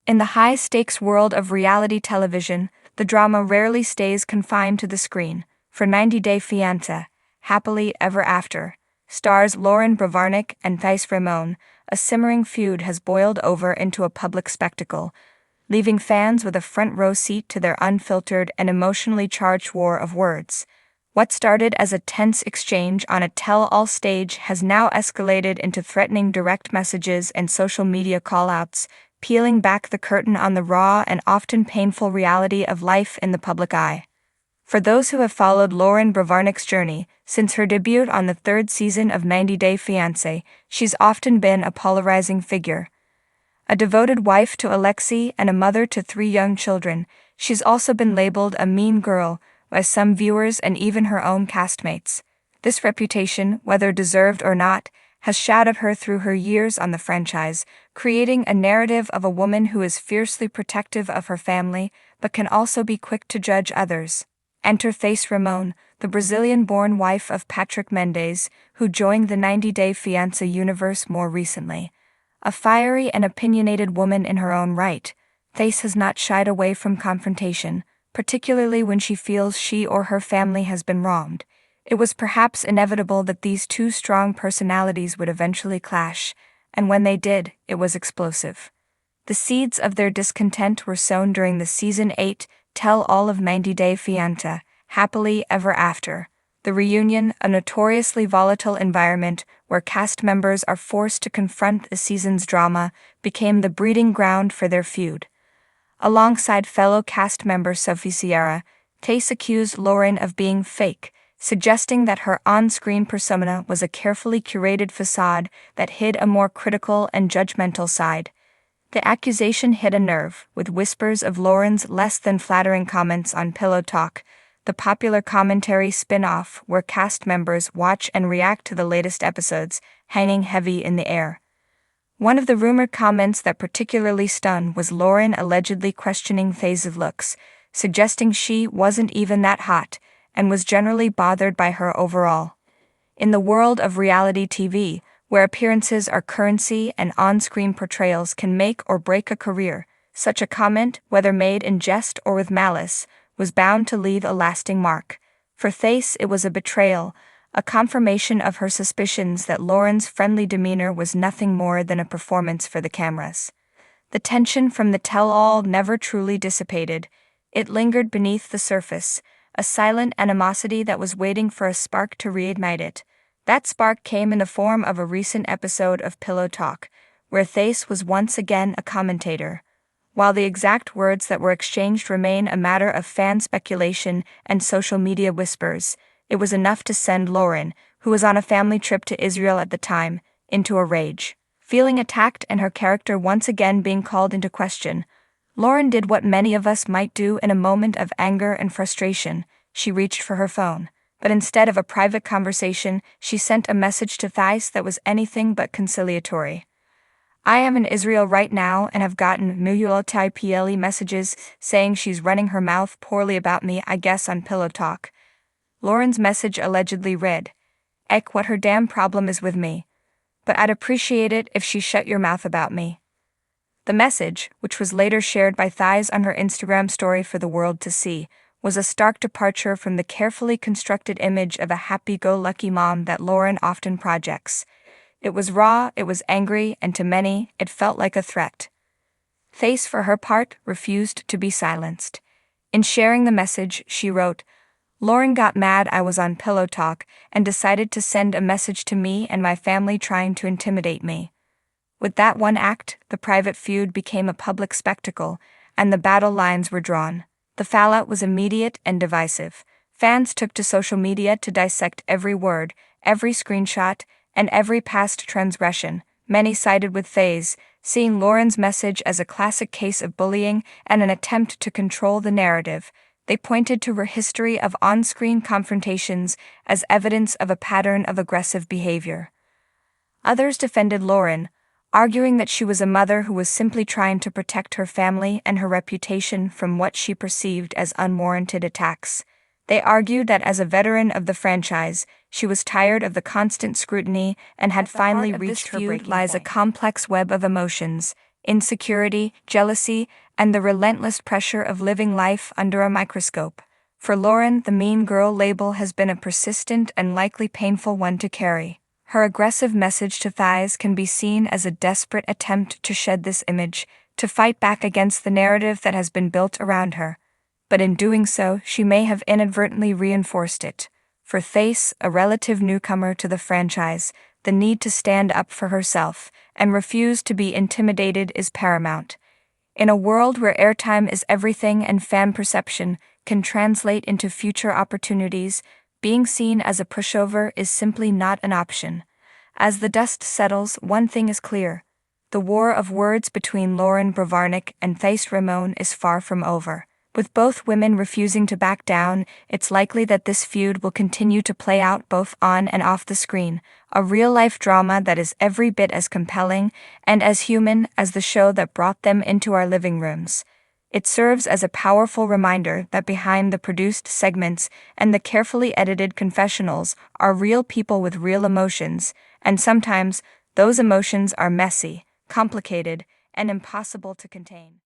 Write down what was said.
In the high-stakes world of reality television, the drama rarely stays confined to the screen. For 90 Day Fiancé, Happily Ever After, stars Loren Brovarnik and Fiancé, a simmering feud has boiled over into a public spectacle, leaving fans with a front-row seat to their unfiltered and emotionally charged war of words. What started as a tense exchange on a tell-all stage has now escalated into threatening direct messages and social media call-outs, peeling back the curtain on the raw and often painful reality of life in the public eye. For those who have followed Loren Brovarnik's journey, since her debut on the third season of 90 Day Fiancé, she's often been a polarizing figure. A devoted wife to Alexei and a mother to 3 young children, she's also been labeled a mean girl by some viewers and even her own castmates. This reputation, whether deserved or not, has shadowed her through her years on the franchise, creating a narrative of a woman who is fiercely protective of her family, but can also be quick to judge others. Enter Fiancé, the Brazilian-born wife of Patrick Mendes, who joined the 90 Day Fiancé universe more recently. A fiery and opinionated woman in her own right, Fiancé has not shied away from confrontation, particularly when she feels she or her family has been wronged. It was perhaps inevitable that these two strong personalities would eventually clash, and when they did, it was explosive. The seeds of their discontent were sown during the Season 8 tell-all of 90 Day Fiancé, Happily Ever After. The reunion, a notoriously volatile environment where cast members are forced to confront the season's drama, became the breeding ground for their feud. Alongside fellow cast member Sophie Sierra, Fiancé accused Loren of being fake, suggesting that her on-screen persona was a carefully curated facade that hid a more critical and judgmental side. The accusation hit a nerve, with whispers of Loren's less-than-flattering comments on Pillow Talk, the popular commentary spin-off where cast members watch and react to the latest episodes, hanging heavy in the air. One of the rumored comments that particularly stung was Loren allegedly questioning Fiancé's looks, suggesting she wasn't even that hot, and was generally bothered by her overall. In the world of reality TV, where appearances are currency and on-screen portrayals can make or break a career, such a comment, whether made in jest or with malice, was bound to leave a lasting mark. For Fiancé, it was a betrayal, a confirmation of her suspicions that Loren's friendly demeanor was nothing more than a performance for the cameras. The tension from the tell-all never truly dissipated. It lingered beneath the surface, a silent animosity that was waiting for a spark to reignite it. That spark came in the form of a recent episode of Pillow Talk, where Fiancé was once again a commentator. While the exact words that were exchanged remain a matter of fan speculation and social media whispers, it was enough to send Loren, who was on a family trip to Israel at the time, into a rage. Feeling attacked and her character once again being called into question, Loren did what many of us might do in a moment of anger and frustration. She reached for her phone, but instead of a private conversation, she sent a message to Fiancé that was anything but conciliatory. "I am in Israel right now and have gotten multiple messages saying she's running her mouth poorly about me, I guess on Pillow Talk." Loren's message allegedly read, "Eck, what her damn problem is with me. But I'd appreciate it if she shut your mouth about me." The message, which was later shared by Fiancé on her Instagram story for the world to see, was a stark departure from the carefully constructed image of a happy-go-lucky mom that Loren often projects. It was raw, it was angry, and to many, it felt like a threat. Fiancé, for her part, refused to be silenced. In sharing the message, she wrote, "Loren got mad I was on Pillow Talk and decided to send a message to me and my family trying to intimidate me." With that one act, the private feud became a public spectacle, and the battle lines were drawn. The fallout was immediate and divisive. Fans took to social media to dissect every word, every screenshot, and every past transgression. Many sided with Fiancé, seeing Loren's message as a classic case of bullying and an attempt to control the narrative. They pointed to her history of on-screen confrontations as evidence of a pattern of aggressive behavior. Others defended Loren, arguing that she was a mother who was simply trying to protect her family and her reputation from what she perceived as unwarranted attacks. They argued that as a veteran of the franchise, she was tired of the constant scrutiny and had finally reached her breaking point. Lies a complex web of emotions, insecurity, jealousy, and the relentless pressure of living life under a microscope. For Loren, the mean girl label has been a persistent and likely painful one to carry. Her aggressive message to Fiancé can be seen as a desperate attempt to shed this image, to fight back against the narrative that has been built around her. But in doing so, she may have inadvertently reinforced it. For Fiancé, a relative newcomer to the franchise, the need to stand up for herself and refuse to be intimidated is paramount. In a world where airtime is everything and fan perception can translate into future opportunities, being seen as a pushover is simply not an option. As the dust settles, one thing is clear. The war of words between Loren Brovarnik and Fiancé is far from over. With both women refusing to back down, it's likely that this feud will continue to play out both on and off the screen, a real-life drama that is every bit as compelling and as human as the show that brought them into our living rooms. It serves as a powerful reminder that behind the produced segments and the carefully edited confessionals are real people with real emotions, and sometimes those emotions are messy, complicated, and impossible to contain.